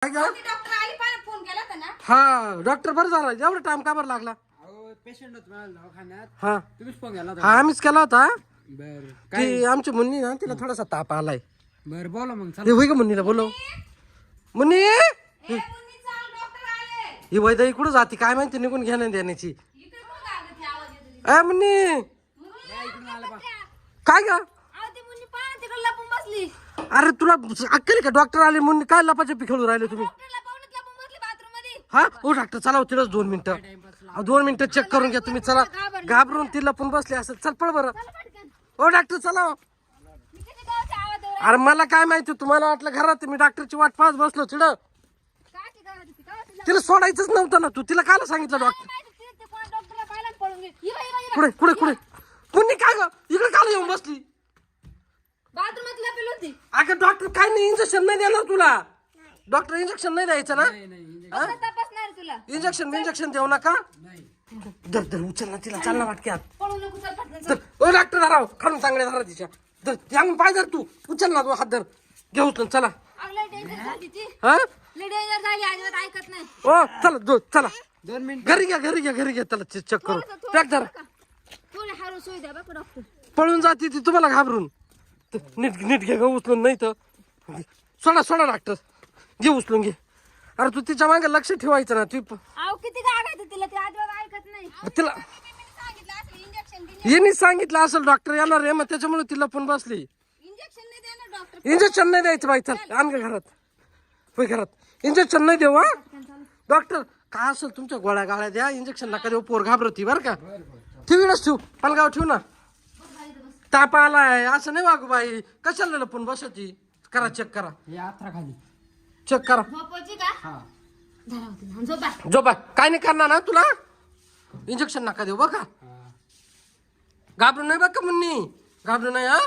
काय ग? डॉक्टर आली पण फोन केला होता ना. हा डॉक्टर बरं झाला. एवढा टाइम का बरं लागला? अहो पेशंट होत मला दवाखान्यात. हा तुम्हीच फोन केला हा आम्हीच केला होता. बर ती आमची मुन्नी ना तिला थोडासा ताप आलाय. बर बोला मग हे होय का मुन्नीला बोलव. मुन्नी ए मुन्नी चाल डॉक्टर आले. ही वैदाई कुठं जाती काय माहिती निघून घेणं देण्याची. इकडे कोण गागत आवाज येतो. ए मुन्नी काय ग? ती मुन्नी पाहा तिकडे लपून बसली. अरे तुला अक्कल आहे का? डॉक्टर आले मुन्नी काय लपाछपी खेळू राहिले तुम्ही? डॉक्टरला पाहुण्यात लपून बसली बाथरूम मध्ये. हा हो डॉक्टर चला हो, तिलाच 2 मिनिटं. 2 मिनिटं चेक करून घ्या तुम्ही. चला घाबरून ती लपून बसली असं. चल पळ बरं. हो डॉक्टर चला हो. मी किती गावाचा आवाज येतो. अरे मला काय माहिती तुम्हाला वाटलं घरात मी डॉक्टरची वाट पाहत बसलो तिड. काची गावात होती, गावात तिला तिला सोडायचंच नव्हतं ना. तू तिला कायला सांगितलं डॉक्टर? माहिती तिने ते कोण डॉक्टरला पाहिलं आणि पळून गेली. ही बाई, ही बाई, कुठे कुठे कुठे पुन्नी काय ग? इकडे कायला येऊन बसली? बाथरूमात लपेल होती. अगं डॉक्टर काय नाही इंजेक्शन नाही देणार तुला. डॉक्टर इंजेक्शन नाही द्यायचं ना. कसं तपासणार तुला? इंजेक्शन देऊ नका. धर धर उचल ना तिला. चाल ना वाटक्यात. पळू नको चल पटकन चल. धर ओ डॉक्टर धराव खालून चांगल्या धरा तिच्या. धर यांग पाय धर तू. उचल ना तू हात धर. घे उचलून चला. लय डेंजर झाली ती. हा लय डेंजर झाली अजिबात ऐकत नाही. ओ चला चला 2 मिनिट घरी घ्या चला चेक करू. पॅक धरा. थोडी हारू सोय द्या बघ डॉक्टर. पळून जाते ती तुम्हाला घाबरून. नीट नीट घे ग उचलून. नाही तर सोडा डॉक्टर. घे उचलून घे. अरे तू तिच्या मागे लक्ष ठेवायचं ना. तू आव किती गागायचं तिला ती अजिबात ऐकत नाही. तिला सांगितलं असं इंजेक्शन दिले. यांनी सांगितलं असेल डॉक्टर येणार आहे मग त्याच्यामुळे तिला पण बसली. इंजेक्शन नाही देणार डॉक्टर. इंजेक्शन नाही द्यायचं बाई. चल आण ग घरात. होय घरात इंजेक्शन नाही देऊ. हा डॉक्टर काय असेल तुमच्या गोळ्या गाळ्या द्या. इंजेक्शन नका देऊ. पोर घाबरती बरं का. ठेवीनच ठेवू. पलगाव ठेवू ना. ताप आलाय असं नाही वागू बाई. कशाला लपून बसती. करा चेक करा. या आत्रा खाली चेक करा. झोपायची का? हा धरा होती आणि झोपा. झोपा काय नाही करणार ना तुला. इंजेक्शन नका देऊ बघा. घाबरू नाही बघ का मुन्नी. घाबरू नाही. हा